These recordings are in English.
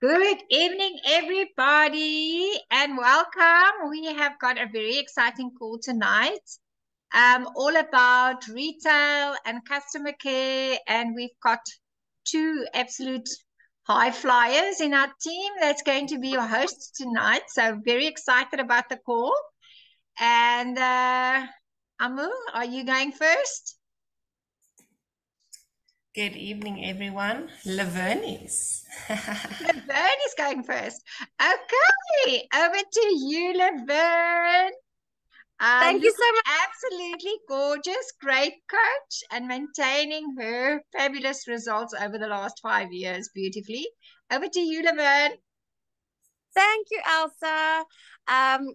Good evening, everybody, and welcome. We have got a very exciting call tonight, all about retail and customer care, and we've got two absolute high flyers in our team that's going to be your hosts tonight. So very excited about the call. And Amu, are you going first? Good evening, everyone. Laverne is. Laverne is going first. Okay, over to you, Laverne. Thank you so Looking much. absolutely gorgeous, great coach, and maintaining her fabulous results over the last 5 years beautifully. Over to you, Laverne. Thank you, Elsa.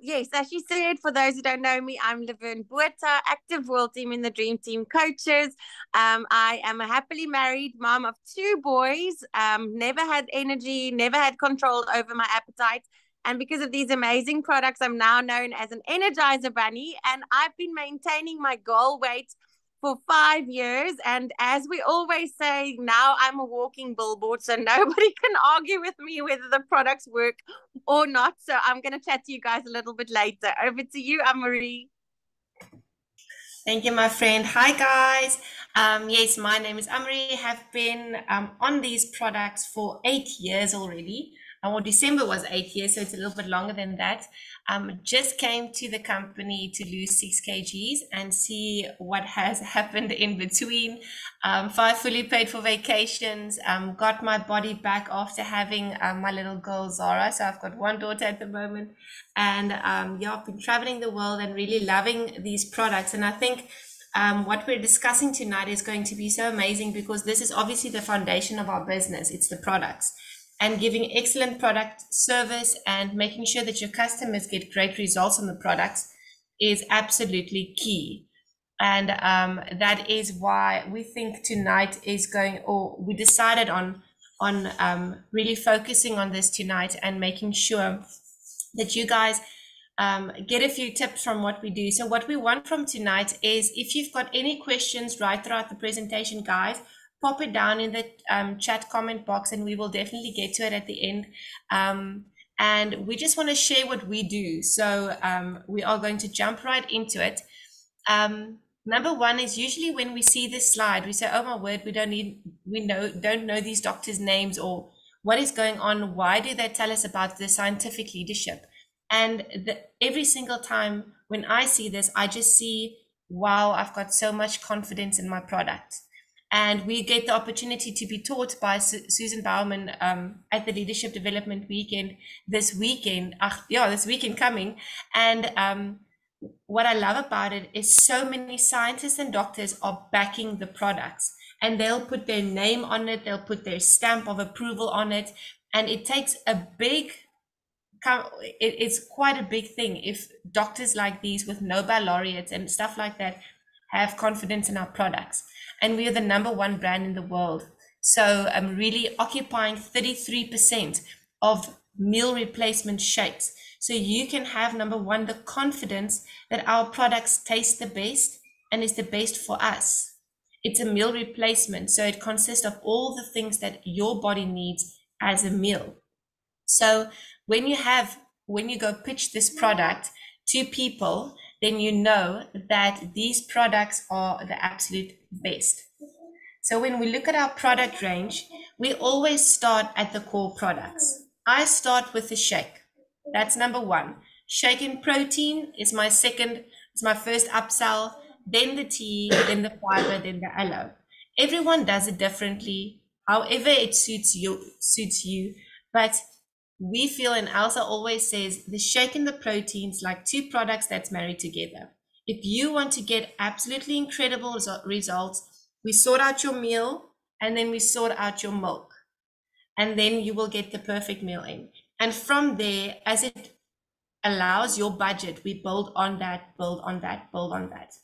Yes, as you said, for those who don't know me, I'm Leverne Bueta, active World Team in the Dream Team coaches. I am a happily married mom of two boys, never had energy, never had control over my appetite. And because of these amazing products, I'm now known as an Energizer Bunny. And I've been maintaining my goal weight for 5 years. And as we always say, now I'm a walking billboard. So nobody can argue with me whether the products work or not. So I'm going to chat to you guys a little bit later. Over to you, Amori. Thank you, my friend. Hi, guys. Yes, my name is Amori. Have been on these products for 8 years already. Well, December was 8 years, so it's a little bit longer than that. Just came to the company to lose 6 kgs and see what has happened in between. 5 fully paid for vacations, got my body back after having my little girl Zara. So I've got one daughter at the moment, and yeah, I've been traveling the world and really loving these products. And I think what we're discussing tonight is going to be so amazing because this is obviously the foundation of our business. It's the products. And giving excellent product service and making sure that your customers get great results on the products is absolutely key. And that is why we think tonight is going, or we decided on really focusing on this tonight and making sure that you guys get a few tips from what we do. So what we want from tonight is, if you've got any questions right throughout the presentation, guys, pop it down in the chat comment box and we will definitely get to it at the end. And we just want to share what we do. So we are going to jump right into it. Number one is, usually when we see this slide, we say, oh my word, don't know these doctors' names, or what is going on? Why do they tell us about the scientific leadership? And every single time when I see this, I just see, wow, I've got so much confidence in my product. And we get the opportunity to be taught by Susan Bauman at the Leadership Development Weekend this weekend coming. And what I love about it is so many scientists and doctors are backing the products, and they'll put their name on it, they'll put their stamp of approval on it. And it takes it's quite a big thing if doctors like these with Nobel laureates and stuff like that have confidence in our products. And we are the #1 brand in the world. So I'm really occupying 33% of meal replacement shakes. So you can have, #1, the confidence that our products taste the best and is the best for us. It's a meal replacement. So it consists of all the things that your body needs as a meal. So when you go pitch this product to people, then you know that these products are the absolute best. So when we look at our product range, we always start at the core products. I start with the shake. That's #1. Shake and protein is my first upsell, then the tea, then the fiber, then the aloe. Everyone does it differently, however it suits you. But we feel, and Elsa always says, the shake and the proteins like two products that's married together. If you want to get absolutely incredible results, we sort out your meal and then we sort out your milk. And then you will get the perfect meal in. And from there, as it allows your budget, we build on that, build on that, build on that.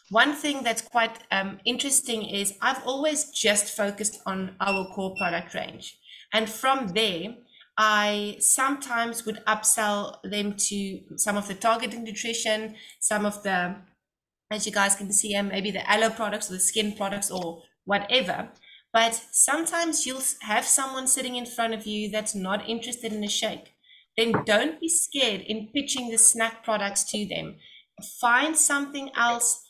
One thing that's quite interesting is I've always just focused on our core product range. And from there, I sometimes would upsell them to some of the targeted nutrition, some of the, as you guys can see, maybe the aloe products or the skin products or whatever. But sometimes you'll have someone sitting in front of you that's not interested in a shake. Then don't be scared in pitching the snack products to them. Find something else.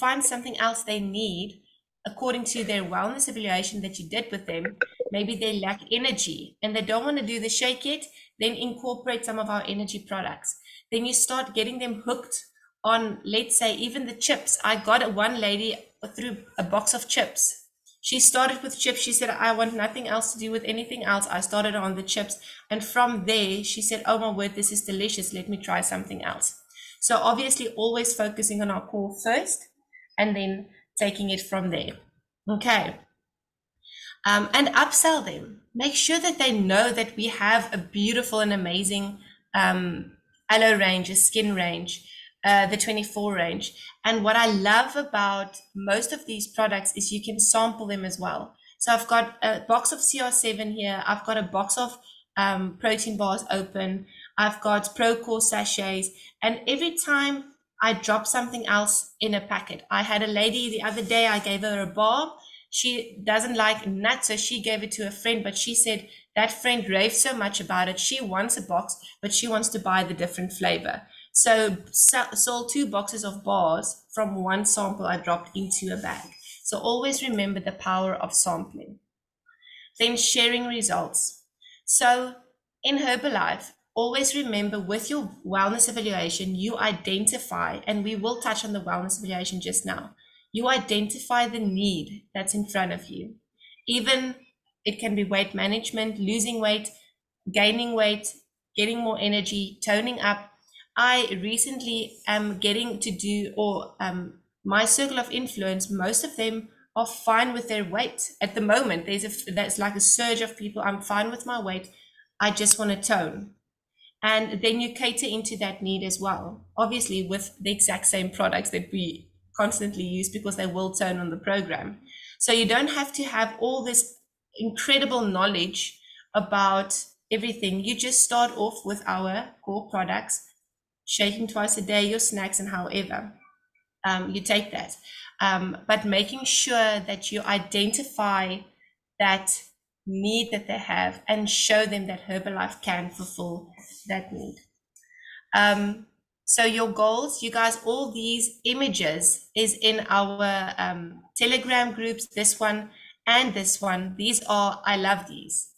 Find something else they need according to their wellness evaluation that you did with them. Maybe they lack energy and they don't want to do the shake yet. Then incorporate some of our energy products. Then you start getting them hooked on, let's say, even the chips. I got one lady through a box of chips. She started with chips. She said, I want nothing else to do with anything else. I started on the chips. And from there, she said, oh my word, this is delicious. Let me try something else. So obviously always focusing on our core first and then taking it from there. Okay. And upsell them. Make sure that they know that we have a beautiful and amazing aloe range, a skin range, the 24 range. And what I love about most of these products is you can sample them as well. So I've got a box of CR7 here. I've got a box of protein bars open. I've got ProCore sachets. And every time I drop something else in a packet, I had a lady the other day, I gave her a bar. She doesn't like nuts, so she gave it to a friend, but she said that friend raved so much about it. She wants a box, but she wants to buy the different flavor. So sold 2 boxes of bars from one sample I dropped into a bag. So always remember the power of sampling. Then sharing results. So in Herbalife, always remember with your wellness evaluation, you identify, and we will touch on the wellness evaluation just now, you identify the need that's in front of you. Even it can be weight management, losing weight, gaining weight, getting more energy, toning up. I recently am getting to do, or my circle of influence, most of them are fine with their weight. At the moment, there's like a surge of people, I'm fine with my weight, I just want to tone. And then you cater into that need as well, obviously with the exact same products that we constantly use because they will tone on the program. So you don't have to have all this incredible knowledge about everything. You just start off with our core products, shaking twice a day, your snacks, and however you take that. But making sure that you identify that need that they have and show them that Herbalife can fulfill that need. So your goals, you guys, all these images is in our Telegram groups, this one and this one. These are, I love these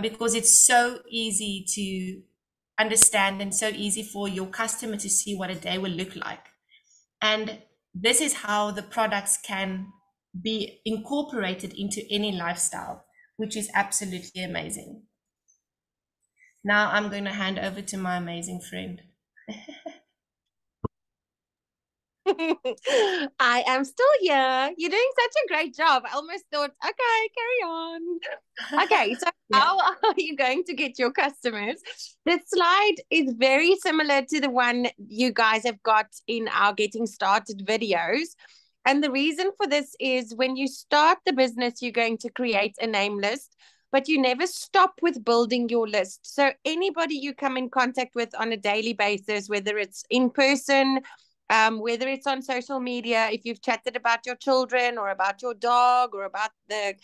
because it's so easy to understand and so easy for your customer to see what a day will look like. And this is how the products can be incorporated into any lifestyle, which is absolutely amazing. Now I'm going to hand over to my amazing friend. I am still here. You're doing such a great job. I almost thought, okay, carry on. Okay, so how are you going to get your customers? The slide is very similar to the one you guys have got in our getting started videos. And the reason for this is when you start the business, you're going to create a name list, but you never stop with building your list. So anybody you come in contact with on a daily basis, whether it's in person, whether it's on social media, if you've chatted about your children or about your dog or about the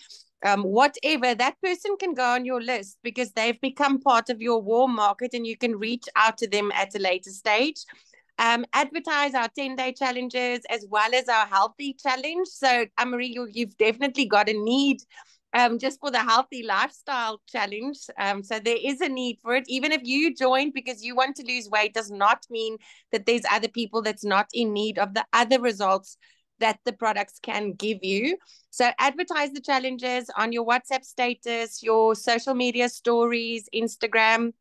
whatever, that person can go on your list because they've become part of your warm market and you can reach out to them at a later stage. Advertise our 10-day challenges as well as our healthy challenge. So, Amori, you've definitely got a need just for the healthy lifestyle challenge. So there is a need for it. Even if you join because you want to lose weight, does not mean that there's other people that's not in need of the other results that the products can give you. So advertise the challenges on your WhatsApp status, your social media stories, Instagram,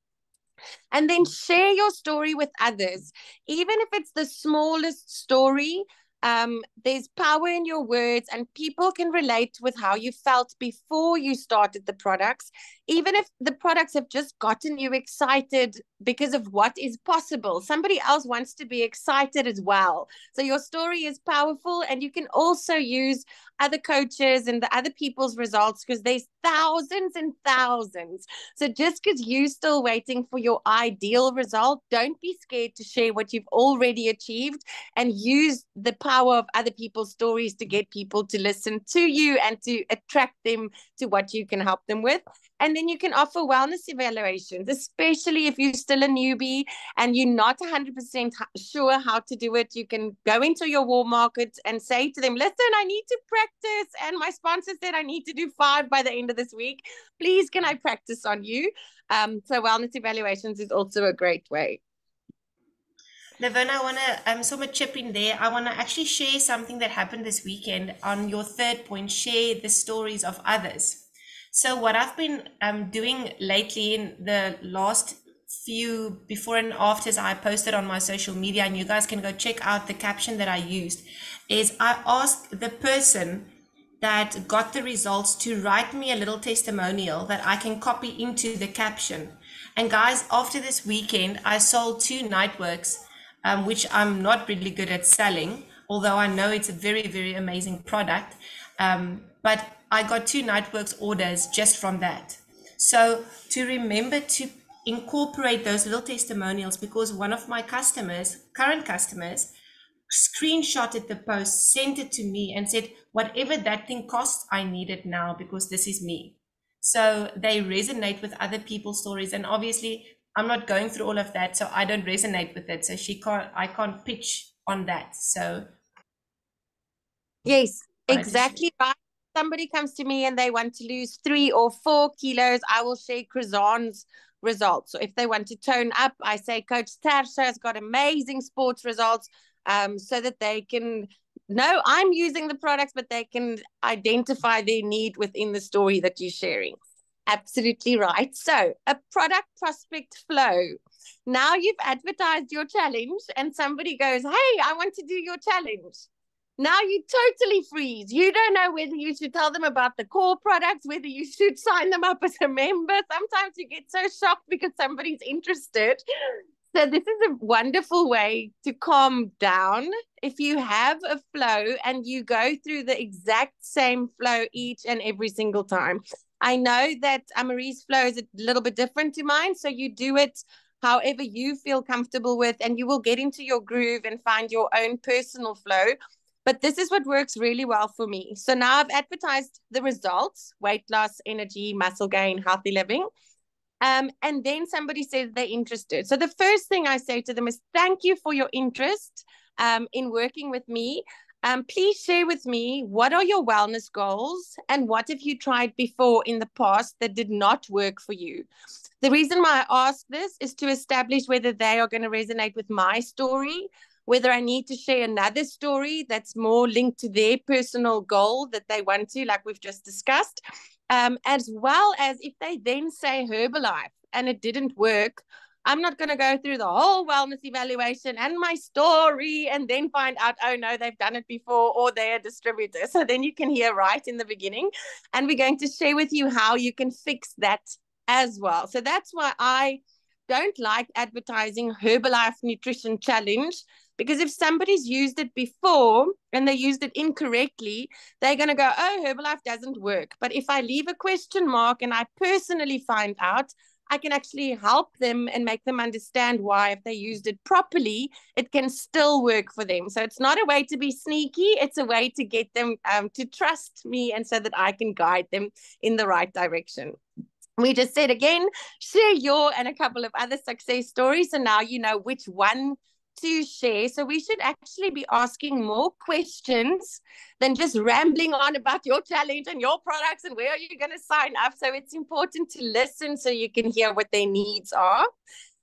and then share your story with others. Even if it's the smallest story, there's power in your words and people can relate with how you felt before you started the products, even if the products have just gotten you excited because of what is possible. Somebody else wants to be excited as well. So your story is powerful, and you can also use other coaches and the other people's results because there's thousands and thousands. So just because you're still waiting for your ideal result, don't be scared to share what you've already achieved and use the power of other people's stories to get people to listen to you and to attract them to what you can help them with. And then you can offer wellness evaluations, especially if you're still a newbie and you're not 100% sure how to do it. You can go into your warm market and say to them, listen, I need to practice. And my sponsor said I need to do 5 by the end of this week. Please, can I practice on you? So wellness evaluations is also a great way. Leverne, I want to sort of chip in there. I want to actually share something that happened this weekend on your third point, share the stories of others. So what I've been doing lately in the last few before and afters I posted on my social media, and you guys can go check out the caption that I used, is I asked the person that got the results to write me a little testimonial that I can copy into the caption. And guys, after this weekend, I sold 2 Nightworks, which I'm not really good at selling, although I know it's a very, very amazing product. But I got 2 Nightworks orders just from that. So to remember to incorporate those little testimonials, because one of my customers, current customers, screenshotted the post, sent it to me and said, whatever that thing costs, I need it now because this is me. So they resonate with other people's stories. And obviously I'm not going through all of that, so I don't resonate with it. So I can't pitch on that. So yes, exactly right. Somebody comes to me and they want to lose 3 or 4 kilos, I will share Krazan's results. So if they want to tone up, I say Coach Tarsha has got amazing sports results, so that they can know I'm using the products, but they can identify their need within the story that you're sharing. Absolutely right. So a product prospect flow. Now you've advertised your challenge and somebody goes, hey, I want to do your challenge. Now you totally freeze. You don't know whether you should tell them about the core products, whether you should sign them up as a member. Sometimes you get so shocked because somebody's interested. So this is a wonderful way to calm down. If you have a flow and you go through the exact same flow each and every single time. I know that Amori's flow is a little bit different to mine, so you do it however you feel comfortable with, and you will get into your groove and find your own personal flow. But this is what works really well for me. So now I've advertised the results: weight loss, energy, muscle gain, healthy living. And then somebody says they're interested. So the first thing I say to them is, thank you for your interest in working with me. Please share with me, what are your wellness goals and what have you tried before in the past that did not work for you? The reason why I ask this is to establish whether they are going to resonate with my story, whether I need to share another story that's more linked to their personal goal that they want to, like we've just discussed, as well as if they then say Herbalife and it didn't work, I'm not going to go through the whole wellness evaluation and my story and then find out, oh no, they've done it before or they're a distributor. So then you can hear right in the beginning. And we're going to share with you how you can fix that as well. So that's why I don't like advertising Herbalife Nutrition Challenge, because if somebody's used it before and they used it incorrectly, they're going to go, oh, Herbalife doesn't work. But if I leave a question mark and I personally find out, I can actually help them and make them understand why, if they used it properly, it can still work for them. So it's not a way to be sneaky. It's a way to get them to trust me, and so that I can guide them in the right direction. We just said again, share your and a couple of other success stories. And now you know which one to share. So we should actually be asking more questions than just rambling on about your challenge and your products and where are you going to sign up. So it's important to listen so you can hear what their needs are,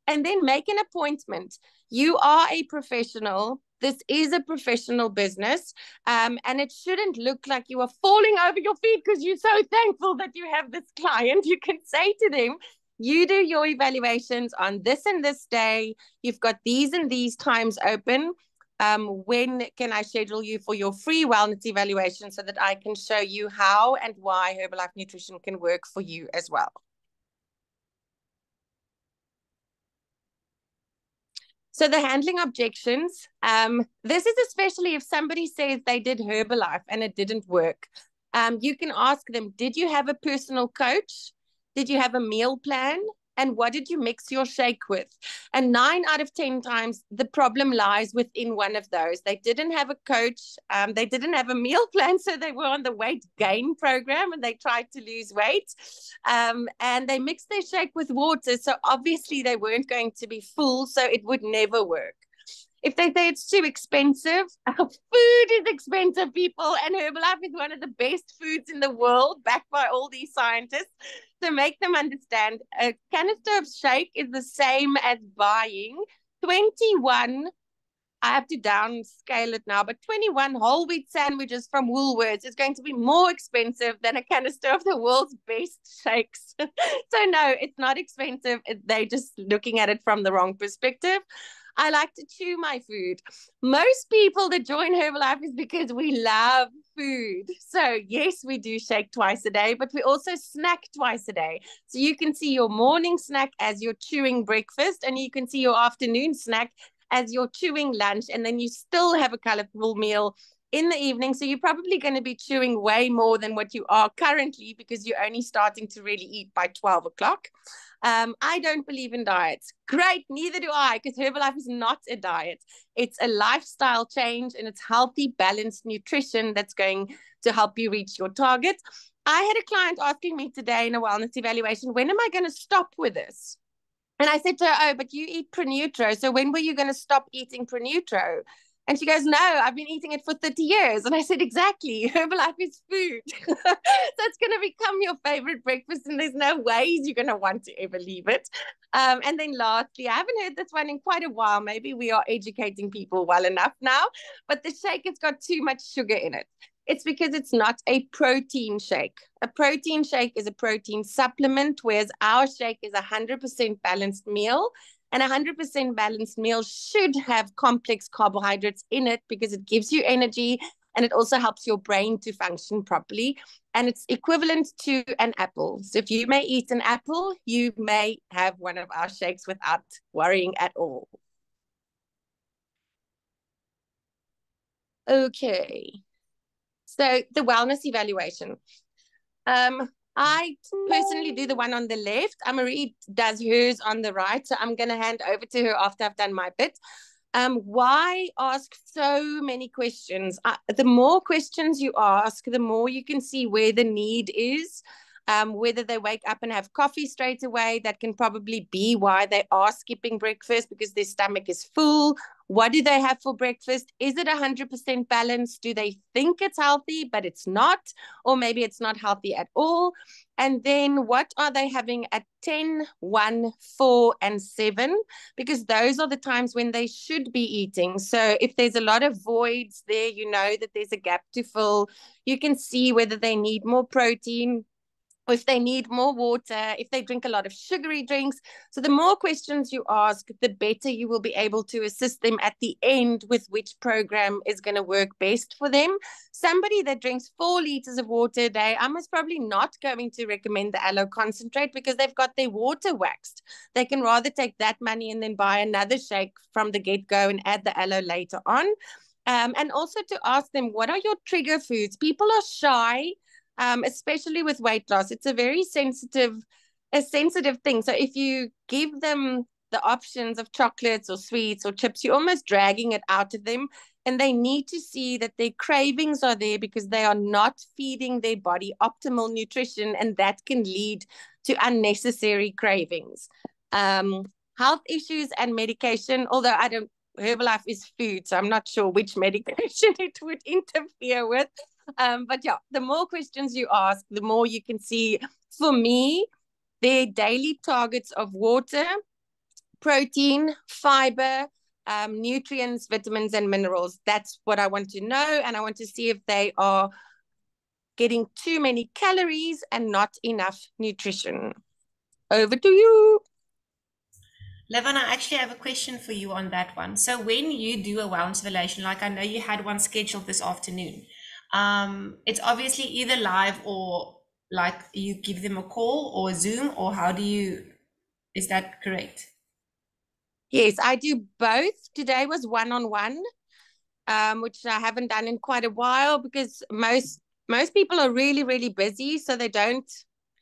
and then make an appointment. You are a professional. This is a professional business, and it shouldn't look like you are falling over your feet because you're so thankful that you have this client. You can say to them, you do your evaluations on this and this day. You've got these and these times open. When can I schedule you for your free wellness evaluation so that I can show you how and why Herbalife Nutrition can work for you as well? So the handling objections, this is especially if somebody says they did Herbalife and it didn't work. You can ask them, did you have a personal coach? Did you have a meal plan? And what did you mix your shake with? And 9 out of 10 times, the problem lies within one of those. They didn't have a coach. They didn't have a meal plan. So they were on the weight gain program and they tried to lose weight. And they mixed their shake with water. So obviously they weren't going to be full. So it would never work. If they say it's too expensive, food is expensive, people, and Herbalife is one of the best foods in the world, backed by all these scientists. So make them understand a canister of shake is the same as buying 21, I have to downscale it now, but 21 whole wheat sandwiches from Woolworths is going to be more expensive than a canister of the world's best shakes. So no, it's not expensive. They're just looking at it from the wrong perspective. I like to chew my food. Most people that join Herbalife is because we love food. So yes, we do shake twice a day, but we also snack twice a day. So you can see your morning snack as you're chewing breakfast, and you can see your afternoon snack as you're chewing lunch, and then you still have a colorful meal in the evening. So you're probably going to be chewing way more than what you are currently because you're only starting to really eat by 12 o'clock. I don't believe in diets. Great, neither do I, because Herbalife is not a diet. It's a lifestyle change, and it's healthy, balanced nutrition that's going to help you reach your target. I had a client asking me today in a wellness evaluation, when am I going to stop with this? And I said to her, oh, but you eat Pronutro. So when were you going to stop eating Pronutro? And she goes, no, I've been eating it for 30 years. And I said, exactly. Herbalife is food. So it's going to become your favorite breakfast. And there's no ways you're going to want to ever leave it. And then lastly, I haven't heard this one in quite a while. Maybe we are educating people well enough now. But the shake has got too much sugar in it. It's because it's not a protein shake. A protein shake is a protein supplement, whereas our shake is a 100% balanced meal. And a 100% balanced meal should have complex carbohydrates in it because it gives you energy and it also helps your brain to function properly. And it's equivalent to an apple. So if you may eat an apple, you may have one of our shakes without worrying at all. Okay. So the wellness evaluation. I personally do the one on the left. Amori does hers on the right. So I'm going to hand over to her after I've done my bit. Why ask so many questions? The more questions you ask, the more you can see where the need is. Whether they wake up and have coffee straight away, that can probably be why they are skipping breakfast because their stomach is full. What do they have for breakfast? Is it 100% balanced? Do they think it's healthy, but it's not? Or maybe it's not healthy at all. And then what are they having at 10, 1, 4, and 7? Because those are the times when they should be eating. So if there's a lot of voids there, you know that there's a gap to fill. You can see whether they need more protein, or if they need more water, if they drink a lot of sugary drinks. So the more questions you ask, the better you will be able to assist them at the end with which program is going to work best for them. Somebody that drinks 4 liters of water a day, I'm most probably not going to recommend the aloe concentrate because they've got their water waxed. They can rather take that money and then buy another shake from the get-go and add the aloe later on. And also to ask them, what are your trigger foods? People are shy, especially with weight loss. It's a very sensitive thing. So if you give them the options of chocolates or sweets or chips, you're almost dragging it out of them. And they need to see that their cravings are there because they are not feeding their body optimal nutrition, and that can lead to unnecessary cravings. Health issues and medication, although Herbalife is food, so I'm not sure which medication it would interfere with. But yeah, the more questions you ask, the more you can see, for me, their daily targets of water, protein, fiber, nutrients, vitamins, and minerals. That's what I want to know. And I want to see if they are getting too many calories and not enough nutrition. Over to you. Leverne, I actually have a question for you on that one. So when you do a wellness evaluation, like I know you had one scheduled this afternoon, it's obviously either live or like you give them a call or a Zoom, or is that correct? Yes, I do both. Today was one-on-one, which I haven't done in quite a while because most people are really, really busy, so they don't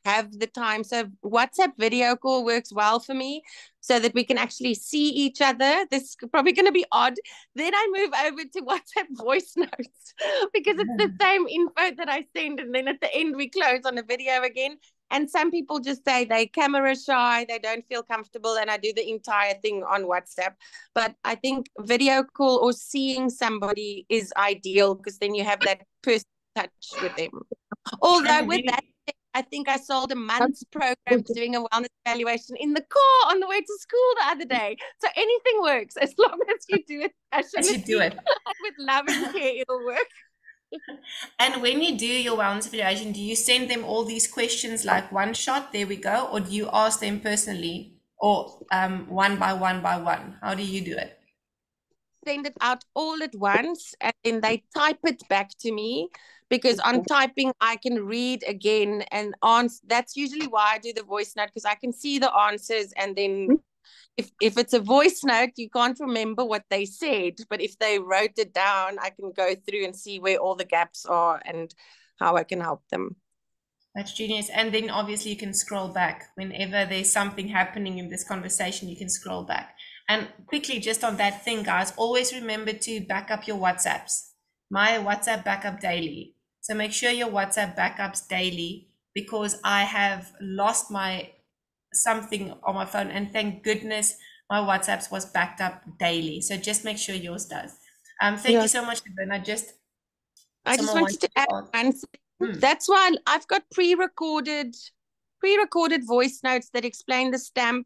have the time. So WhatsApp video call works well for me so that we can actually see each other. This is probably going to be odd. Then I move over to WhatsApp voice notes because it's the same info that I send. And then at the end, we close on a video again. And some people just say they camera shy, they don't feel comfortable, and I do the entire thing on WhatsApp. But I think video call or seeing somebody is ideal because then you have that personal touch with them. Although with that, I think I sold a month's program doing a wellness evaluation in the car on the way to school the other day. So anything works as long as you do it passionately. As you do it with love and care, it'll work. And when you do your wellness evaluation, do you send them all these questions like one shot, there we go, or do you ask them personally, or one by one by one? How do you do it? Send it out all at once, and then they type it back to me, because on typing I can read again and answer. That's usually why I do the voice note, because I can see the answers, and then if it's a voice note, you can't remember what they said, but if they wrote it down, I can go through and see where all the gaps are and how I can help them. That's genius. And then obviously you can scroll back whenever there's something happening in this conversation. You can scroll back. And quickly, just on that thing, guys, always remember to back up your WhatsApps. My WhatsApp backup daily. So make sure your WhatsApp backups daily, because I have lost my something on my phone, and thank goodness my WhatsApps was backed up daily. So just make sure yours does. Thank you so much, Leverne. I just wanted to add one. That's why I've got pre-recorded voice notes that explain the stamp,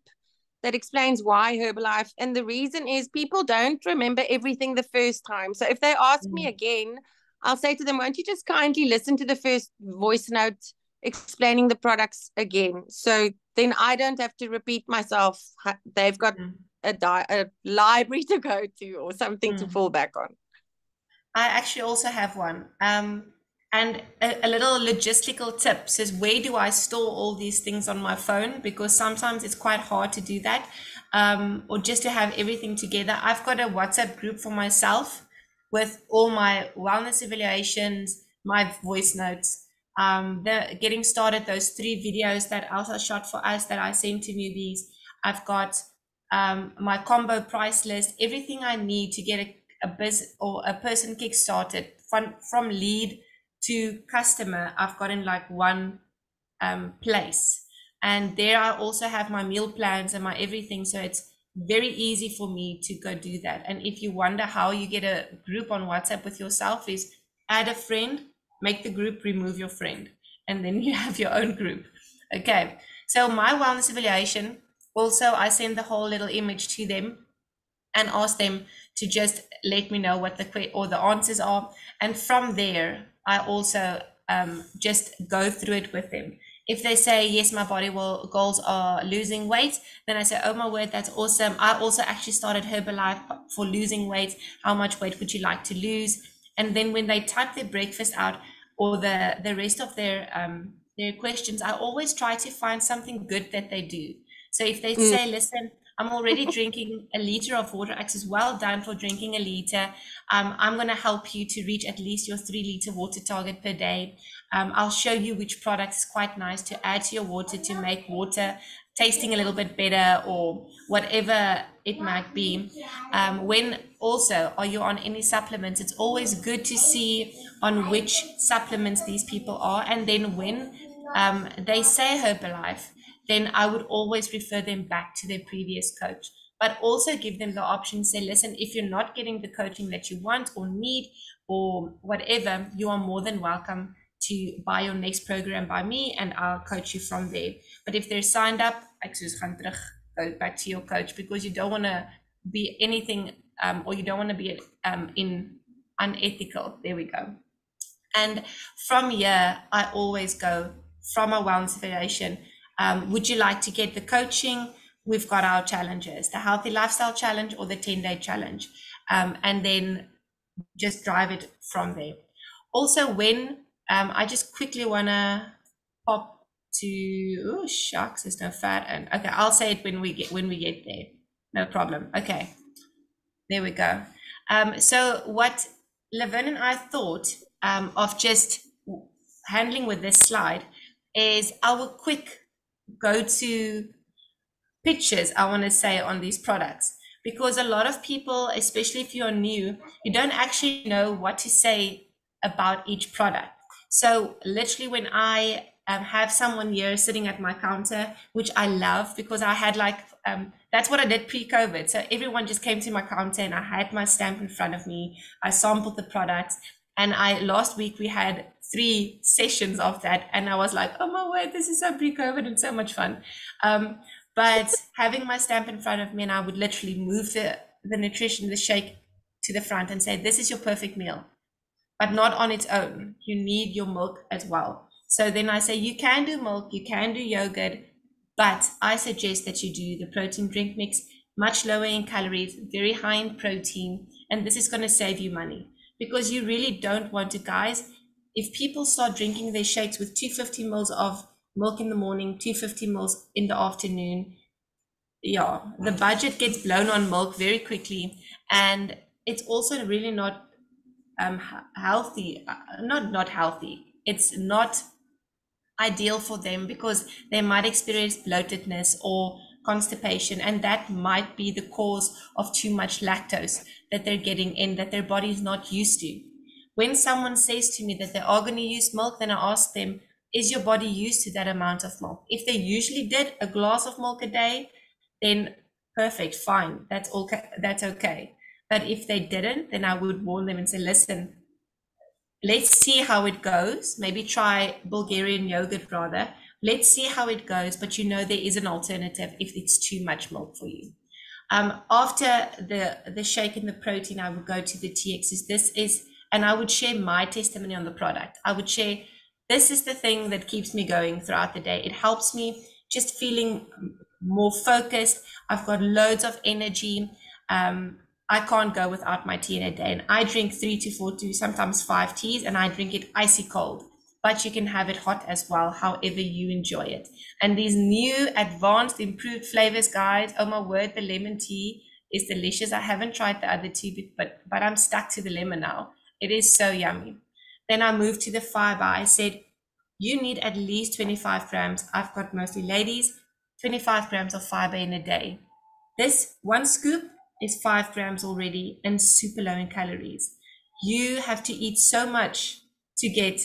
that explains why Herbalife. And the reason is people don't remember everything the first time. So if they ask me again, I'll say to them, won't you just kindly listen to the first voice note explaining the products again? So then I don't have to repeat myself. They've got a library to go to or something to fall back on. I actually also have one. And a little logistical tip says, where do I store all these things on my phone? Because sometimes it's quite hard to do that, or just to have everything together. I've got a WhatsApp group for myself with all my wellness evaluations, my voice notes, the getting started, those 3 videos that Elsa shot for us that I sent to newbies. I've got my combo price list, everything I need to get a business or a person kick started from lead to customer. I've got in like one place, and there I also have my meal plans and my everything. So it's very easy for me to go do that. And if you wonder how you get a group on WhatsApp with yourself, is add a friend, make the group, remove your friend, and then you have your own group. Okay, so my wellness evaluation, also I send the whole little image to them and ask them to just let me know what the answers are. And from there, I also just go through it with them. If they say, yes, my body goals are losing weight, then I say, oh my word, that's awesome. I also actually started Herbalife for losing weight. How much weight would you like to lose? And then when they type their breakfast out or the rest of their questions, I always try to find something good that they do. So if they say, listen, I'm already drinking a liter of water. I says, well done for drinking a liter. I'm going to help you to reach at least your 3-liter water target per day. I'll show you which product is quite nice to add to your water to make water tasting a little bit better, or whatever it might be. When also, are you on any supplements? It's always good to see on which supplements these people are. And then when they say Herbalife, then I would always refer them back to their previous coach, but also give them the option, say, listen, if you're not getting the coaching that you want or need or whatever, you are more than welcome to buy your next program by me and I'll coach you from there. But if they're signed up, go back to your coach, because you don't want to be anything or you don't want to be in unethical. There we go. And from here, I always go from a wellness evaluation. Would you like to get the coaching? We've got our challenges, the Healthy Lifestyle Challenge or the 10-day challenge, and then just drive it from there. Also, when I just quickly want to pop to, oh shucks, there's no fat, and okay, I'll say it when we get there, no problem. Okay, there we go. So what Leverne and I thought of just handling with this slide is our quick go-to pictures, I want to say, on these products. Because a lot of people, especially if you're new, you don't actually know what to say about each product. So literally when I have someone here sitting at my counter, which I love because I had like, that's what I did pre-COVID. So everyone just came to my counter and I had my stamp in front of me. I sampled the products. And last week we had 3 sessions of that. And I was like, oh my word, this is so pre-COVID and so much fun. But having my stamp in front of me, and I would literally move the nutrition, the shake to the front and say, this is your perfect meal, but not on its own. You need your milk as well. So then I say, you can do milk, you can do yogurt, but I suggest that you do the protein drink mix, much lower in calories, very high in protein, and this is going to save you money because you really don't want to, guys, if people start drinking their shakes with 250 mils of milk in the morning, 250 mils in the afternoon, yeah, the budget gets blown on milk very quickly, and it's also really not healthy. Not healthy. It's not ideal for them because they might experience bloatedness or constipation, and that might be the cause of too much lactose that they're getting in that their body is not used to. When someone says to me that they are going to use milk, then I ask them, is your body used to that amount of milk? If they usually did a glass of milk a day, then perfect, fine, that's okay. But if they didn't, then I would warn them and say, listen, let's see how it goes. Maybe try Bulgarian yogurt rather. Let's see how it goes, but you know there is an alternative if it's too much milk for you. After the shake and the protein, I would go to the TXs. And I would share my testimony on the product. I would share, this is the thing that keeps me going throughout the day. It helps me just feeling more focused. I've got loads of energy. I can't go without my tea in a day. And I drink 3 to 4 to sometimes 5 teas, and I drink it icy cold. But you can have it hot as well, however you enjoy it. And these new, advanced, improved flavors, guys, oh my word, the lemon tea is delicious. I haven't tried the other two, but I'm stuck to the lemon now. It is so yummy. Then I moved to the fiber. I said, you need at least 25 grams. I've got mostly ladies, 25 grams of fiber in a day. This one scoop is 5 grams already and super low in calories. You have to eat so much to get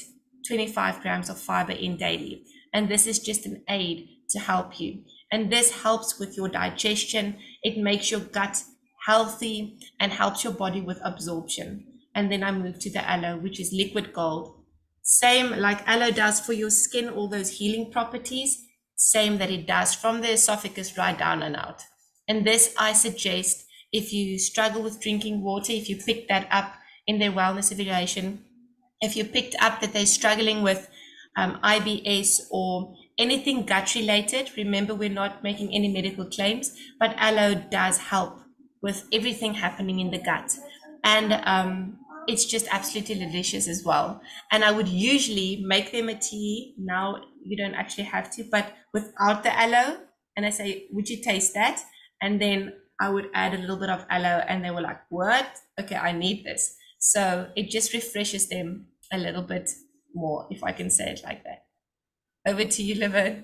25 grams of fiber in daily. And this is just an aid to help you. And this helps with your digestion. It makes your gut healthy and helps your body with absorption. And then I moved to the aloe, which is liquid gold. Same like aloe does for your skin, all those healing properties, same that it does from the esophagus right down and out. And this I suggest if you struggle with drinking water, if you pick that up in their wellness evaluation, if you picked up that they're struggling with IBS or anything gut related, remember we're not making any medical claims, but aloe does help with everything happening in the gut. And it's just absolutely delicious as well. And I would usually make them a tea. Now you don't actually have to, but without the aloe. And I say, would you taste that? And then I would add a little bit of aloe, and they were like, what? Okay, I need this. So it just refreshes them a little bit more, if I can say it like that. Over to you, Leverne.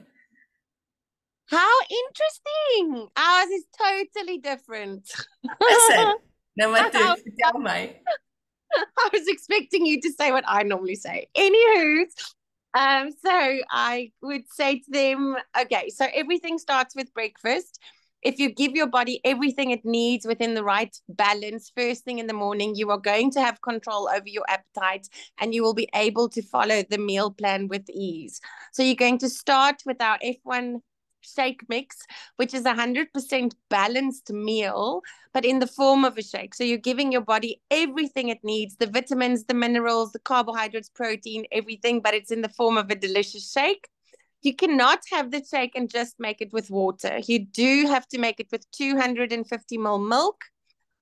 How interesting. Ours is totally different. Listen, no matter, tell me. I was expecting you to say what I normally say. Anywho, so I would say to them, okay, so everything starts with breakfast. If you give your body everything it needs within the right balance first thing in the morning, you are going to have control over your appetite and you will be able to follow the meal plan with ease. So you're going to start with our F1 shake mix, which is 100% balanced meal, but in the form of a shake. So you're giving your body everything it needs, the vitamins, the minerals, the carbohydrates, protein, everything, but it's in the form of a delicious shake. You cannot have the shake and just make it with water. You do have to make it with 250 ml milk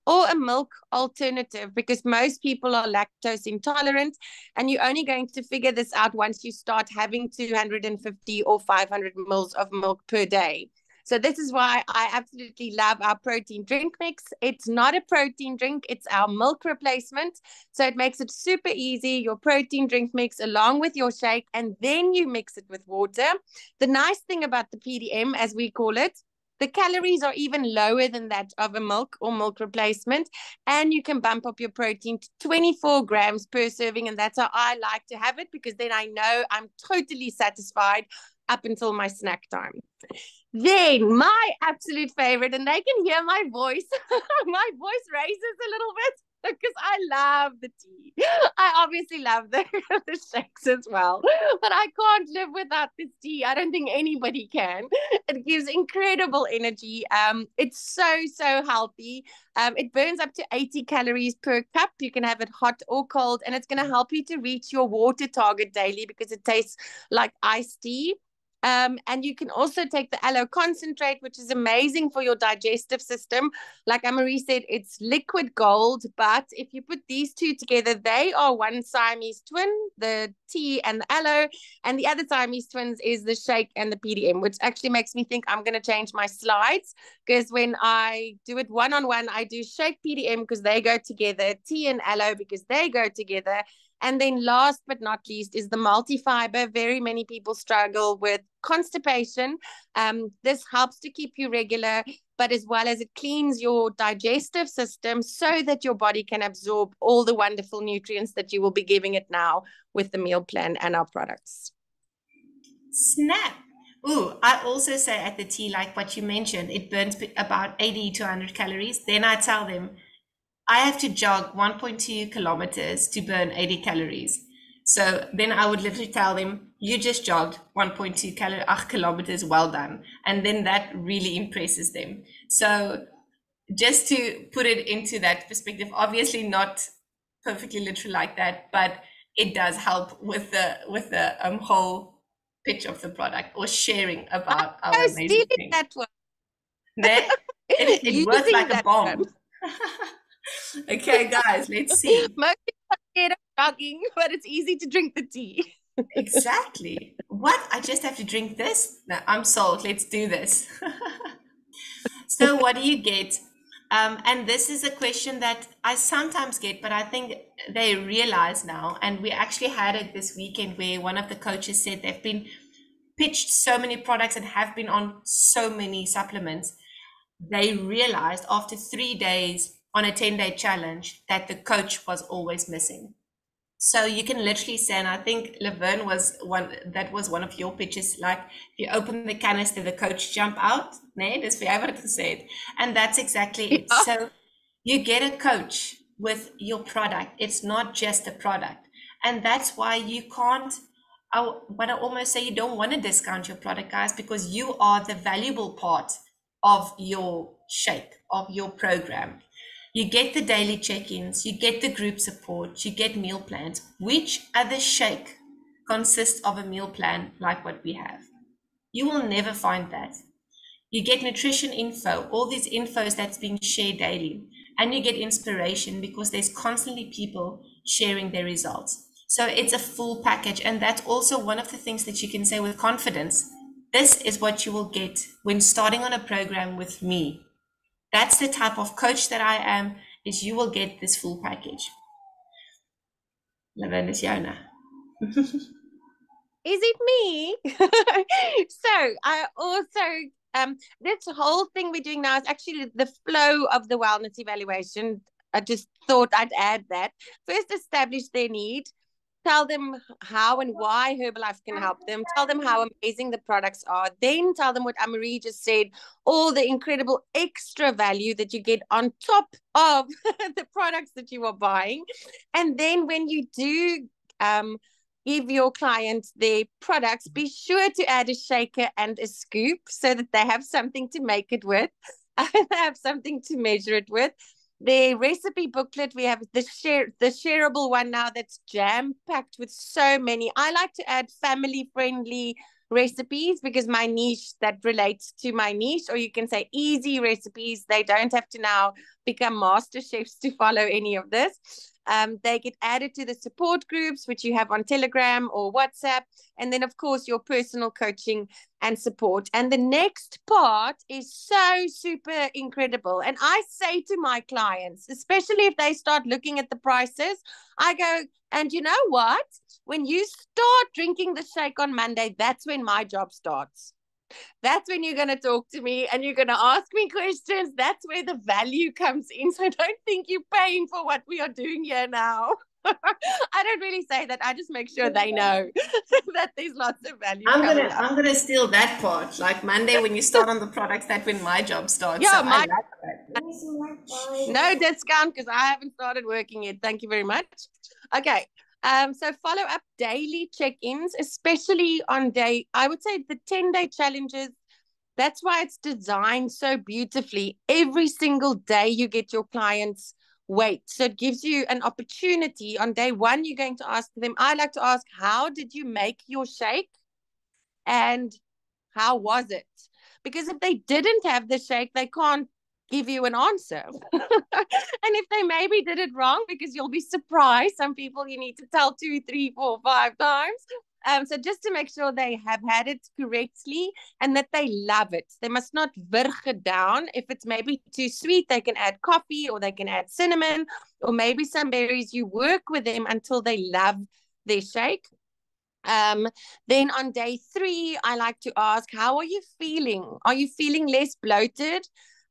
or a milk alternative, because most people are lactose intolerant, and you're only going to figure this out once you start having 250 or 500 mils of milk per day. So this is why I absolutely love our protein drink mix. It's not a protein drink, it's our milk replacement. So it makes it super easy, your protein drink mix along with your shake, and then you mix it with water. The nice thing about the PDM, as we call it, the calories are even lower than that of a milk or milk replacement. And you can bump up your protein to 24 grams per serving. And that's how I like to have it, because then I know I'm totally satisfied up until my snack time. Then my absolute favorite, and they can hear my voice. My voice raises a little bit because I love the tea. I obviously love the shakes as well, but I can't live without this tea. I don't think anybody can. It gives incredible energy. It's so healthy. It burns up to 80 calories per cup. You can have it hot or cold, and it's going to help you to reach your water target daily because it tastes like iced tea. And you can also take the aloe concentrate, which is amazing for your digestive system. Like Amori said, it's liquid gold, but if you put these two together, they are one Siamese twin, the tea and the aloe, and the other Siamese twins is the shake and the PDM, which actually makes me think I'm going to change my slides, because when I do it one-on-one, I do shake PDM because they go together, tea and aloe because they go together. And then last but not least is the multi-fiber. Very many people struggle with constipation. This helps to keep you regular, but as well as it cleans your digestive system so that your body can absorb all the wonderful nutrients that you will be giving it now with the meal plan and our products. Snap. Ooh, I also say at the tea, like what you mentioned, it burns about 80 to 100 calories. Then I tell them, I have to jog 1.2 kilometers to burn 80 calories. So then I would literally tell them, you just jogged 1.2 kilometers, well done. And then that really impresses them. So just to put it into that perspective, obviously not perfectly literal like that, but it does help with the whole pitch of the product or sharing about our amazing thing. That one. It worked like a bomb. Okay, guys, let's see. Most people are scared of jogging, but it's easy to drink the tea. Exactly. What? I just have to drink this? No, I'm sold. Let's do this. So what do you get? And this is a question that I sometimes get, but I think they realize now. And we actually had it this weekend where one of the coaches said they've been pitched so many products and have been on so many supplements. They realized after 3 days on a 10-day challenge that the coach was always missing. So you can literally say, and I think Leverne was one of your pitches, like if you open the canister, the coach jump out. Nee, dis vir wat het gesê. And that's exactly it. So you get a coach with your product. It's not just a product. And that's why you can't, I almost say you don't want to discount your product, guys, because you are the valuable part of your shake, of your program. You get the daily check-ins, you get the group support, you get meal plans. Which other shake consists of a meal plan like what we have? You will never find that. You get nutrition info, all these infos that's being shared daily, and you get inspiration because there's constantly people sharing their results. So it's a full package, and that's also one of the things that you can say with confidence. This is what you will get when starting on a program with me. That's the type of coach that I am, is you will get this full package. Leverne, is jou nou. Is it me? So I also, this whole thing we're doing now is actually the flow of the wellness evaluation. I just thought I'd add that. First, establish their need. Tell them how and why Herbalife can help them. Tell them how amazing the products are. Then tell them what Amori just said, all the incredible extra value that you get on top of the products that you are buying. And then when you do give your clients their products, be sure to add a shaker and a scoop so that they have something to make it with, and have something to measure it with. The recipe booklet, we have the shareable one now that's jam-packed with so many. I like to add family-friendly recipes because my niche, that relates to my niche, or you can say easy recipes. They don't have to now become master chefs to follow any of this. They get added to the support groups, which you have on Telegram or WhatsApp. And then, of course, your personal coaching and support. And the next part is so super incredible. And I say to my clients, especially if they start looking at the prices, I go, and you know what? When you start drinking the shake on Monday, that's when my job starts. That's when you're going to talk to me and you're going to ask me questions. That's where the value comes in. So I don't think you're paying for what we are doing here now. I don't really say that. I just make sure they know that there's lots of value. I'm gonna steal that part. Like Monday when you start on the products, that's when my job starts. Yeah, so I like that. No discount because I haven't started working yet. Thank you very much. Okay. So follow up daily check-ins, especially on I would say the 10-day challenges. That's why it's designed so beautifully. Every single day you get your clients weight. So it gives you an opportunity. On day one, you're going to ask them, I like to ask, how did you make your shake? And how was it? Because if they didn't have the shake, they can't give you an answer. And if they maybe did it wrong, because you'll be surprised, some people you need to tell 2, 3, 4, 5 times. So just to make sure they have had it correctly and that they love it. They must not virge down. If it's maybe too sweet, they can add coffee or they can add cinnamon or maybe some berries. You work with them until they love their shake. Then on day 3, I like to ask, how are you feeling? Are you feeling less bloated?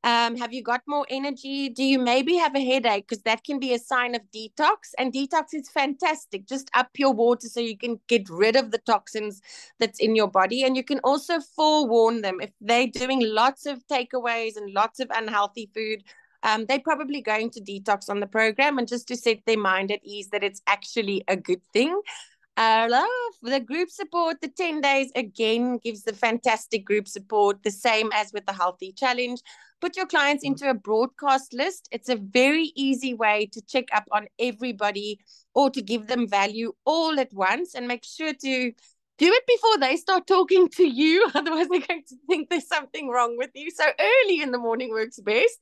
Have you got more energy? Do you maybe have a headache? Because that can be a sign of detox. And detox is fantastic. Just up your water so you can get rid of the toxins that's in your body. And you can also forewarn them if they're doing lots of takeaways and lots of unhealthy food. They're probably going to detox on the program, and just to set their mind at ease that it's actually a good thing. The group support, the 10 days again gives the fantastic group support, the same as with the healthy challenge. Put your clients into a broadcast list. It's a very easy way to check up on everybody or to give them value all at once, and make sure to do it before they start talking to you. Otherwise, they're going to think there's something wrong with you. So early in the morning works best.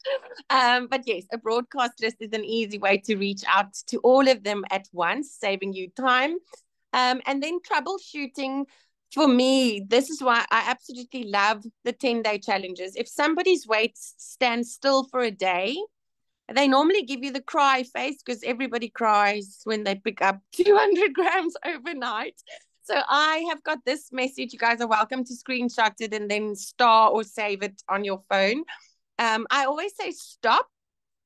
But yes, a broadcast list is an easy way to reach out to all of them at once, saving you time. And then troubleshooting, for me, this is why I absolutely love the 10-day challenges. If somebody's weight stands still for a day, they normally give you the cry face because everybody cries when they pick up 200 grams overnight. So I have got this message. You guys are welcome to screenshot it and then star or save it on your phone. I always say, stop,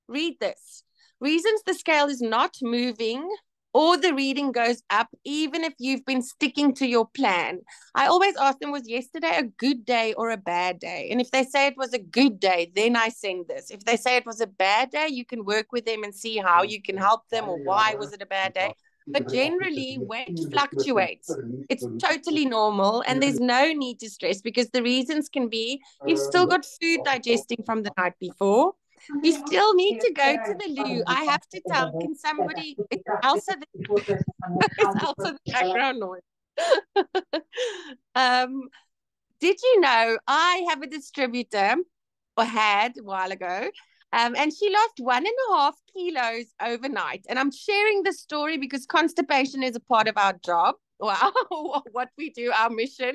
read this. Reasons the scale is not moving or the reading goes up, even if you've been sticking to your plan. I always ask them, was yesterday a good day or a bad day? And if they say it was a good day, then I send this. If they say it was a bad day, you can work with them and see how you can help them or why was it a bad day. But generally, weight fluctuates. It's totally normal, and there's no need to stress because the reasons can be you've still got food digesting from the night before. You still need to go to the loo. I have to tell, can somebody, it's Elsa, it's Elsa the background noise. Did you know I have a distributor, or had a while ago, and she lost 1.5 kilos overnight. And I'm sharing this story because constipation is a part of our job. Wow, what we do, our mission.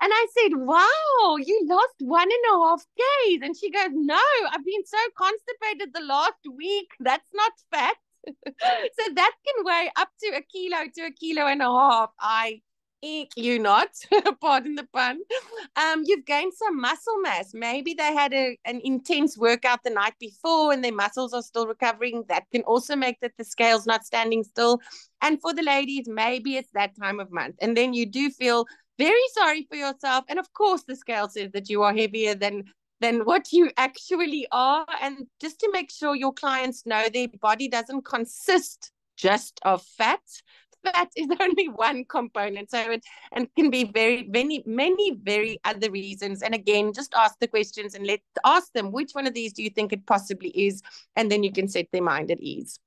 And I said, wow, you lost 1.5 kgs. And she goes, no, I've been so constipated the last week. That's not fat. So that can weigh up to 1 kilo to 1.5 kilos. I eat you not, pardon the pun. You've gained some muscle mass. Maybe they had an intense workout the night before and their muscles are still recovering. That can also make that the scale's not standing still. And for the ladies, maybe it's that time of month. And then you do feel very sorry for yourself. And of course, the scale says that you are heavier than what you actually are. And just to make sure your clients know their body doesn't consist just of fat. Fat is only one component. So it and can be many very other reasons. And again, just ask the questions and ask them which one of these do you think it possibly is, and then you can set their mind at ease.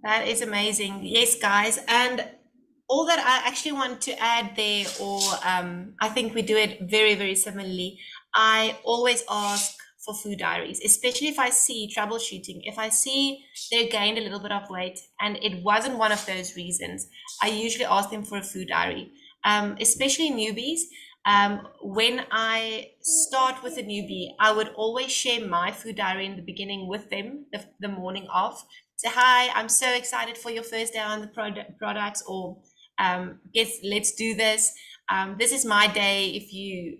That is amazing. Yes, guys. And all that I actually want to add there, or I think we do it very, very similarly. I always ask for food diaries, especially if I see troubleshooting. If I see they gained a little bit of weight and it wasn't one of those reasons, I usually ask them for a food diary, especially newbies. When I start with a newbie, I would always share my food diary in the beginning with them the morning of. Say, hi, I'm so excited for your first day on the products, or let's do this. This is my day. If you,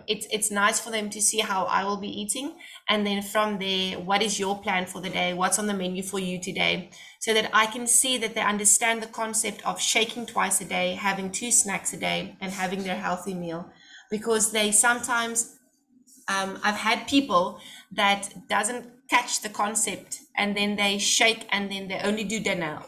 it's nice for them to see how I will be eating. And then from there, what is your plan for the day? What's on the menu for you today? So that I can see that they understand the concept of shaking twice a day, having 2 snacks a day, and having their healthy meal. Because they sometimes, I've had people that doesn't catch the concept, and then they shake and then they only do dinner,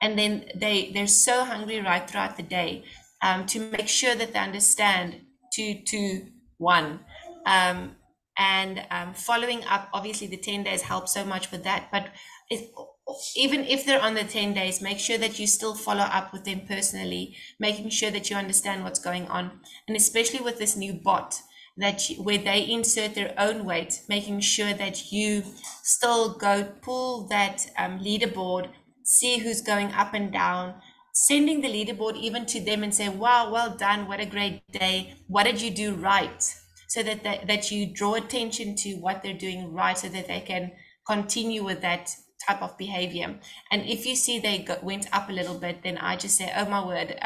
and then they're so hungry right throughout the day. To make sure that they understand 2, 2, 1. And following up, obviously the 10 days help so much with that, but even if they're on the 10 days, make sure that you still follow up with them personally, making sure that you understand what's going on. And especially with this new bot, where they insert their own weight, making sure that you still go pull that leaderboard, see who's going up and down, sending the leaderboard even to them and say, wow, well done, what a great day, what did you do right? So that you draw attention to what they're doing right, so that they can continue with that type of behavior. And if you see they went up a little bit, then I just say, oh my word,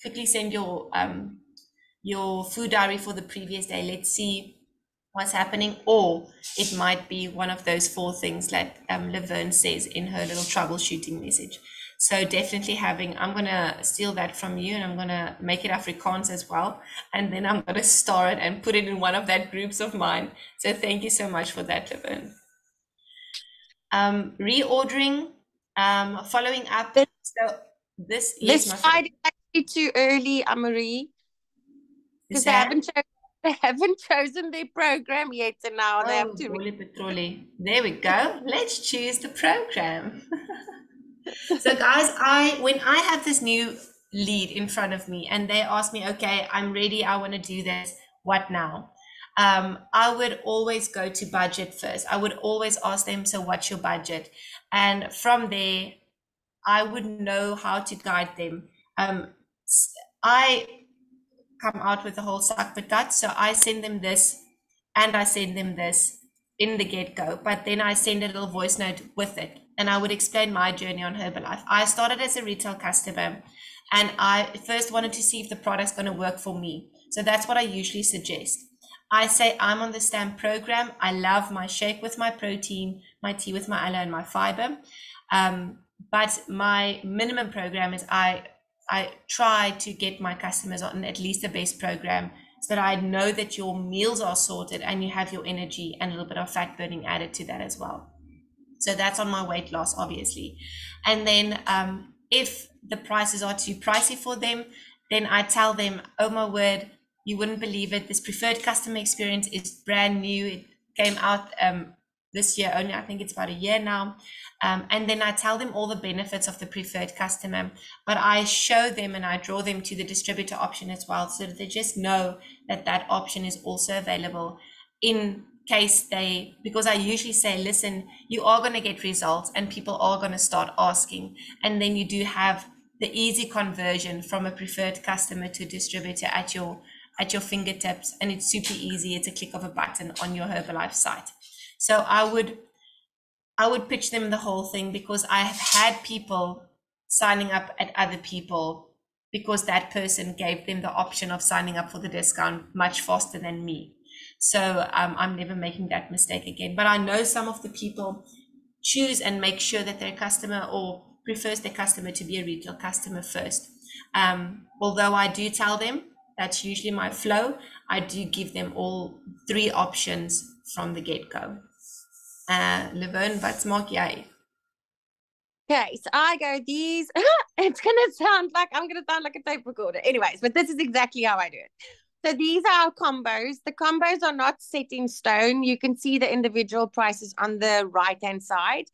quickly send your food diary for the previous day. Let's see what's happening. Or it might be one of those 4 things that Leverne says in her little troubleshooting message. So definitely I'm going to steal that from you, and I'm going to make it Afrikaans as well. And then I'm going to store it and put it in one of that groups of mine. So thank you so much for that, Leverne. Reordering, following up. So this Friday is actually too early, Amori, because they haven't chosen their program yet, and now they have to. There we go. Let's choose the program. So guys, when I have this new lead in front of me and they ask me, okay, I'm ready, I want to do this, what now? I would always go to budget first. I would always ask them, so what's your budget? And from there, I would know how to guide them. I come out with the whole sack patat, so I send them this and I send them this in the get-go, but then I send a little voice note with it, and I would explain my journey on Herbalife. I started as a retail customer, and I first wanted to see if the product's going to work for me. So that's what I usually suggest. I say I'm on the STAMP program. I love my shake with my protein, my tea with my aloe and my fiber. But my minimum program is I try to get my customers on at least the base program, so that I know that your meals are sorted and you have your energy and a little bit of fat burning added to that as well. So that's on my weight loss, obviously. And then if the prices are too pricey for them, then I tell them, oh my word, you wouldn't believe it. This preferred customer experience is brand new. It came out this year only. I think it's about a year now. And then I tell them all the benefits of the preferred customer, but I show them and I draw them to the distributor option as well, so that they just know that that option is also available in case because I usually say, listen, you are going to get results and people are going to start asking. And then you do have the easy conversion from a preferred customer to distributor at your fingertips. And it's super easy. It's a click of a button on your Herbalife site. So I would pitch them the whole thing, because I have had people signing up at other people because that person gave them the option of signing up for the discount much faster than me. So I'm never making that mistake again. But I know some of the people choose and make sure that their customer, or prefers their customer to be a retail customer first. Although I do tell them, that's usually my flow, I do give them all 3 options from the get-go. Leverne, wat maak jy? Okay, so I go these. It's gonna sound like I'm gonna sound like a tape recorder. Anyways, but this is exactly how I do it. So these are our combos. The combos are not set in stone. You can see the individual prices on the right-hand side.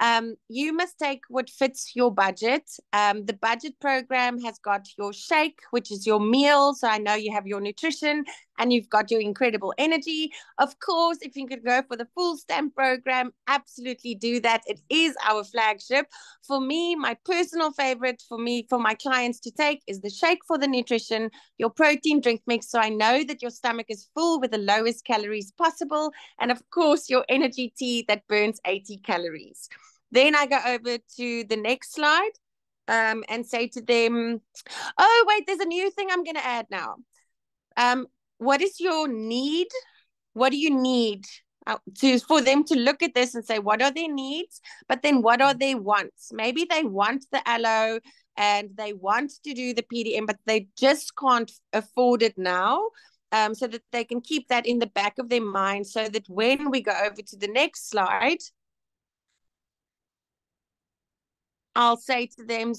You must take what fits your budget. The budget program has got your shake, which is your meal. So I know you have your nutrition and you've got your incredible energy. Of course, if you could go for the full stamp program, absolutely do that. It is our flagship. For me, my personal favorite for my clients to take is the shake for the nutrition, your protein drink mix. So I know that your stomach is full with the lowest calories possible. And of course, your energy tea that burns 80 calories. Then I go over to the next slide and say to them, oh, wait, there's a new thing I'm going to add now. What is your need? What do you need? For them to look at this and say, what are their needs? But then what are their wants? Maybe they want the aloe and they want to do the PDM, but they just can't afford it now. So that they can keep that in the back of their mind so that when we go over to the next slide, I'll say to them,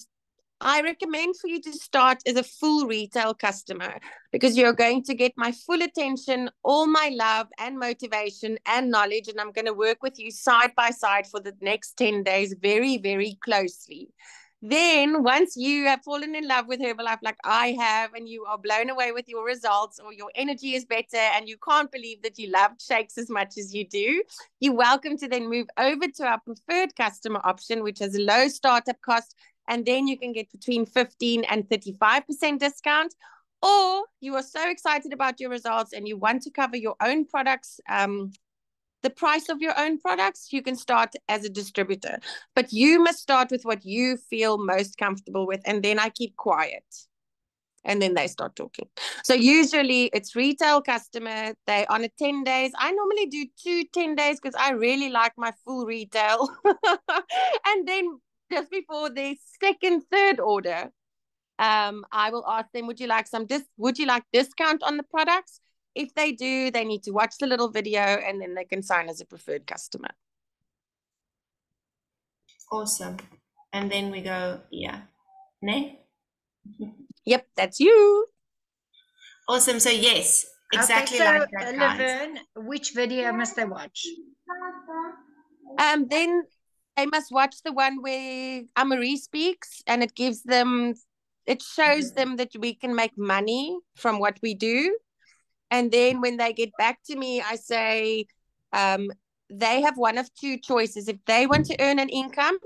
I recommend for you to start as a full retail customer because you're going to get my full attention, all my love and motivation and knowledge. And I'm going to work with you side by side for the next 10 days very, very closely. Then once you have fallen in love with Herbalife like I have, and you are blown away with your results or your energy is better and you can't believe that you loved shakes as much as you do, you're welcome to then move over to our preferred customer option, which has a low startup cost. And then you can get between 15 and 35% discount. Or you are so excited about your results and you want to cover your own products, the price of your own products, you can start as a distributor. But you must start with what you feel most comfortable with. And then I keep quiet. And then they start talking. So usually it's retail customer. They on a 10 days. I normally do 10 days because I really like my full retail. And then just before the second, third order, I will ask them, would you like discount on the products? If they do, they need to watch the little video and then they can sign as a preferred customer. Awesome. And then we go, yeah. Ne? Yep, that's you. Awesome. So yes, exactly okay, so, like that, guys. Leverne, which video must they watch? Then they must watch the one where Amori speaks, and it shows them that we can make money from what we do. And then when they get back to me, I say they have one of two choices. If they want to earn an income,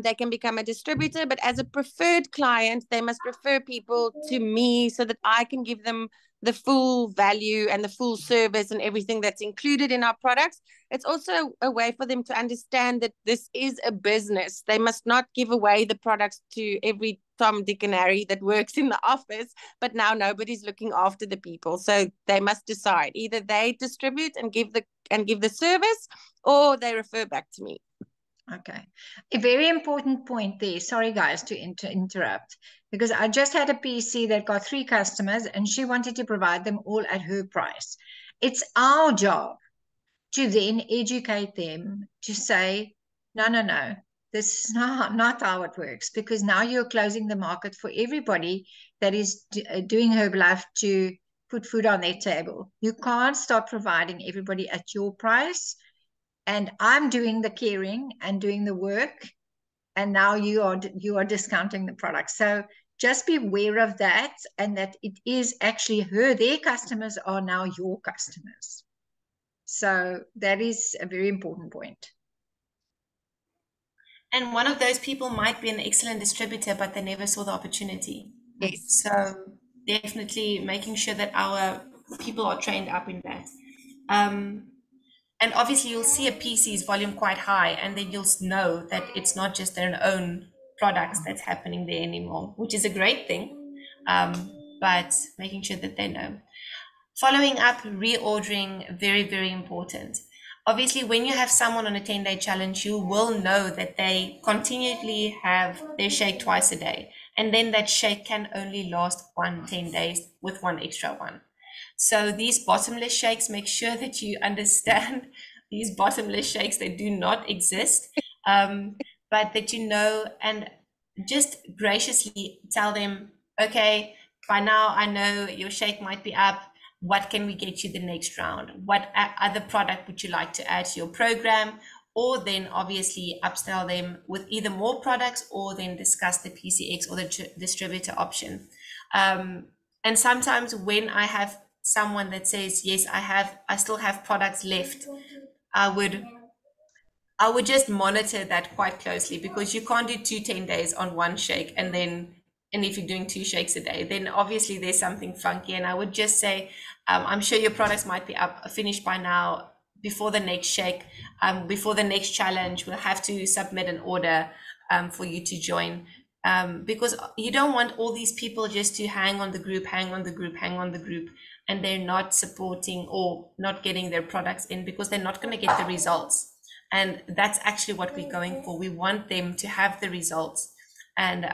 they can become a distributor. But as a preferred client, they must refer people to me so that I can give them the full value and the full service and everything that's included in our products. It's also a way for them to understand that this is a business. They must not give away the products to every Tom, Dick, and Harry that works in the office, but now nobody's looking after the people. So they must decide. Either they distribute and give the service, or they refer back to me. Okay. A very important point there. Sorry, guys, to interrupt, because I just had a PC that got 3 customers and she wanted to provide them all at her price. It's our job to then educate them to say, no, this is not how it works, because now you're closing the market for everybody that is doing Herbalife to put food on their table. You can't start providing everybody at your price. And I'm doing the caring and doing the work, and now you are discounting the product. So just be aware of that, and that it is actually their customers are now your customers. So that is a very important point. And one of those people might be an excellent distributor, but they never saw the opportunity. Yes. So definitely making sure that our people are trained up in that. And obviously you'll see a PC's volume quite high, and then you'll know that it's not just their own products that's happening there anymore, which is a great thing. But making sure that they know. Following up, reordering, very, very important. Obviously, when you have someone on a 10-day challenge, you will know that they continually have their shake twice a day. And then that shake can only last 10 days with one extra one. So these bottomless shakes, make sure that you understand these bottomless shakes, they do not exist, but that you know, and just graciously tell them, okay, by now I know your shake might be up. What can we get you the next round? What other product would you like to add to your program? or then obviously upsell them with either more products or then discuss the PCX or the distributor option. And sometimes when I have someone that says, yes, I still have products left, I would just monitor that quite closely, because you can't do 10 days on one shake and if you're doing 2 shakes a day, then obviously there's something funky. And I would just say, I'm sure your products might be finished by now. Before the next shake, before the next challenge, we'll have to submit an order for you to join, because you don't want all these people just to hang on the group, and they're not supporting or not getting their products in, because they're not going to get the results. And that's actually what we're going for. We want them to have the results. And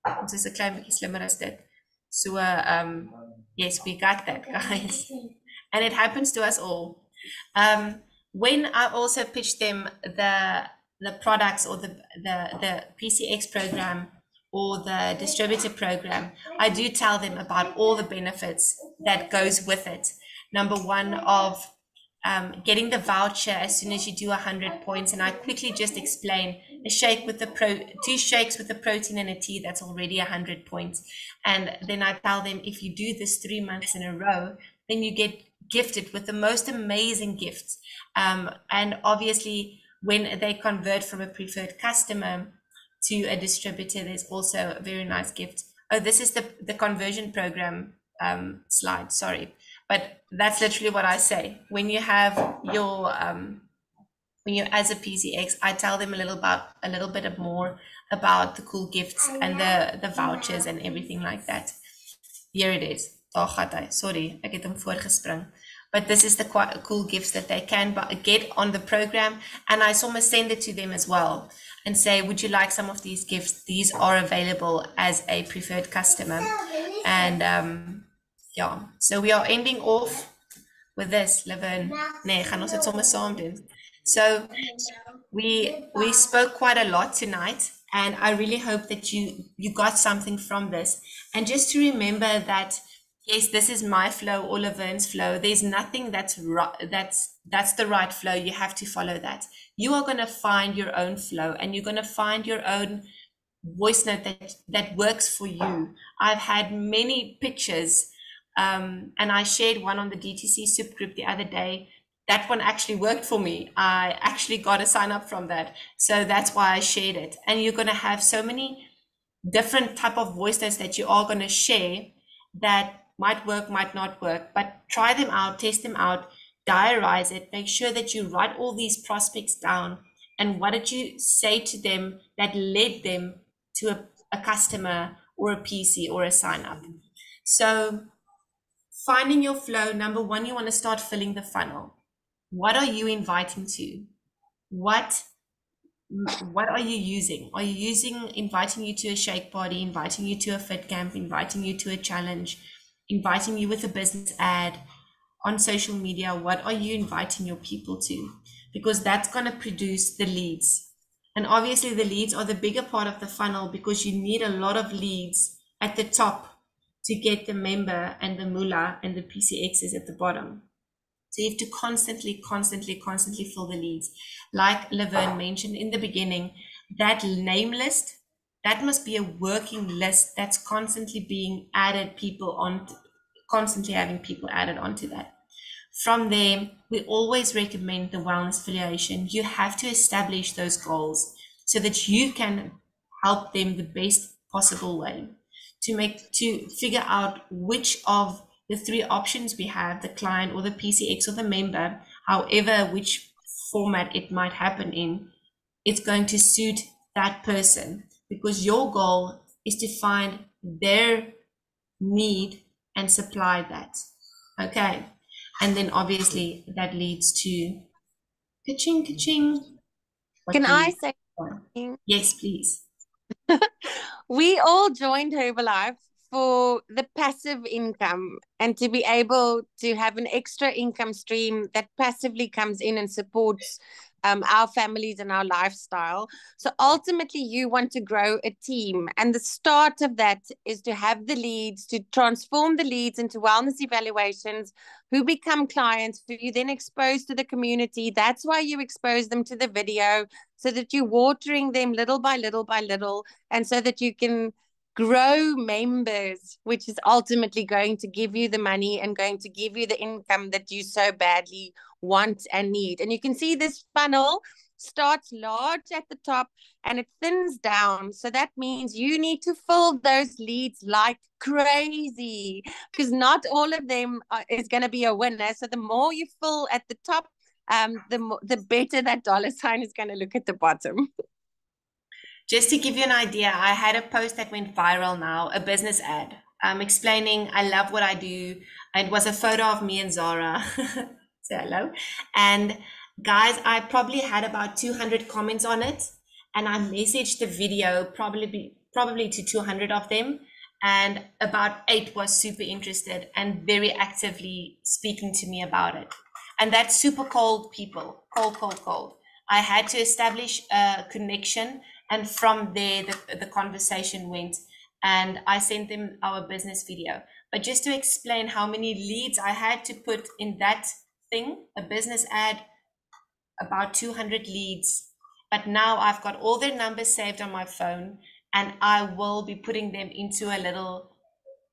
ons is 'n klein bietjie slimmer as dit. So yes, we got that, guys. And it happens to us all. When I also pitch them the products or the PCX program or the distributor program, I do tell them about all the benefits that goes with it. Number one, of getting the voucher as soon as you do 100 points. And I quickly just explain a shake with the 2 shakes with the protein and a tea, that's already 100 points. And then I tell them, if you do this 3 months in a row, then you get gifted with the most amazing gifts. And obviously when they convert from a preferred customer to a distributor, there's also a very nice gift. Oh, this is the conversion program slide, sorry. But that's literally what I say. When you have your, when you're as a PCX, I tell them a little bit more about the cool gifts and the vouchers and everything like that. Here it is. Daar gaat hy. Sorry, ek het hom voorgespring. But this is the quite cool gifts that they can get on the program. And I almost send it to them as well and say, would you like some of these gifts? These are available as a preferred customer. And yeah, so we are ending off with this, Leverne. Nee, gaan ons dit sommer saam doen. So we spoke quite a lot tonight, and I really hope that you got something from this. And just to remember that, yes, this is my flow or Leverne's flow. There's nothing that's the right flow. You have to follow that. You are going to find your own flow, and you're going to find your own voice note that works for you. I've had many pictures. And I shared one on the DTC soup group the other day. That one actually worked for me. I actually got a sign up from that. So that's why I shared it. And you're going to have so many different type of voice notes that you are going to share that might work, might not work, but try them out, test them out, diarize it, make sure that you write all these prospects down. And what did you say to them that led them to a customer or a PC or a sign up? So finding your flow, number one, you want to start filling the funnel. What are you inviting to? What are you using? Are you inviting you to a shake party, inviting you to a fit camp, inviting you to a challenge, inviting you with a business ad on social media? What are you inviting your people to? Because that's going to produce the leads. And obviously the leads are the bigger part of the funnel, because you need a lot of leads at the top to get the member and the moolah and the PCXs at the bottom. So you have to constantly fill the leads. Like Leverne mentioned in the beginning, that name list, that must be a working list that's constantly being added, constantly having people added onto that. From there, we always recommend the wellness affiliation. You have to establish those goals so that you can help them the best possible way. To figure out which of the 3 options we have, the client or the PCX or the member, however, which format it might happen in, it's going to suit that person, because your goal is to find their need and supply that. Okay. And then obviously that leads to ka-ching, ka-ching. Can I say something? Yes, please. We all joined Herbalife for the passive income and to be able to have an extra income stream that passively comes in and supports our families and our lifestyle. So ultimately, you want to grow a team. And the start of that is to have the leads, to transform the leads into wellness evaluations, who become clients, who you then expose to the community. That's why you expose them to the video, so that you're watering them little by little by little, and so that you can grow members, which is ultimately going to give you the money and going to give you the income that you so badly want and need. And you can see this funnel starts large at the top and it thins down. So that means you need to fill those leads like crazy, because not all of them is going to be a winner. So the more you fill at the top, the better that dollar sign is going to look at the bottom. Just to give you an idea, I had a post that went viral now, a business ad, explaining I love what I do. It was a photo of me and Zara. Say hello. And guys, I probably had about 200 comments on it. And I messaged the video probably to 200 of them. And about 8 was super interested and very actively speaking to me about it. And that's super cold people, cold. I had to establish a connection. And from there, the conversation went, and I sent them our business video. But just to explain how many leads I had to put in that thing, a business ad, about 200 leads. But now I've got all their numbers saved on my phone, and I will be putting them into a little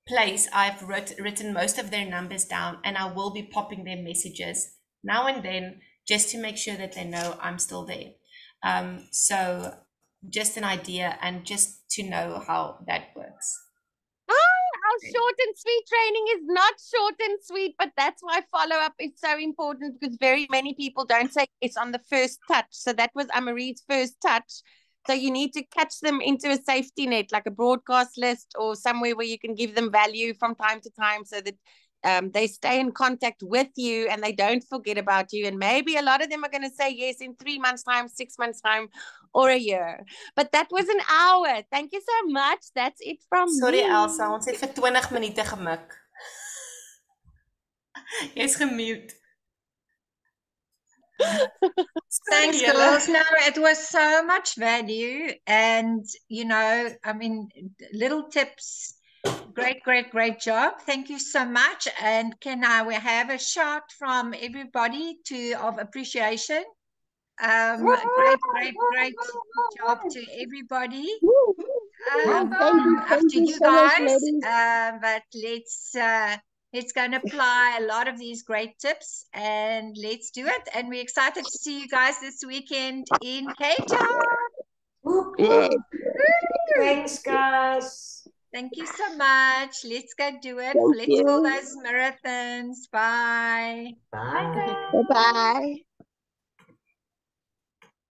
place. I've written most of their numbers down, and I will be popping their messages now and then, just to make sure that they know I'm still there. So just an idea, and just to know how that works. Our short and sweet training is not short and sweet, but that's why follow-up is so important, because very many people don't say it's on the first touch. So that was Amori's first touch. So you need to catch them into a safety net, like a broadcast list or somewhere where you can give them value from time to time, so that they stay in contact with you and they don't forget about you. And maybe a lot of them are going to say yes in 3 months' time, 6 months' time, or a year. But that was an hour. Thank you so much. That's it from Sorry, me. Elsa, ons het vir 20 minute gemik. Jy's gemute. Thanks, girls. No, it was so much value. And, you know, I mean, little tips. Great job. Thank you so much. And can we have a shout from everybody of appreciation? Great job to everybody. Up to you guys. But let's go and apply a lot of these great tips, and let's do it. And we're excited to see you guys this weekend in Cape Town. Thanks, guys. Thank you so much. Let's go do it. Let's do all those marathons. Bye. Bye, guys. Bye-bye.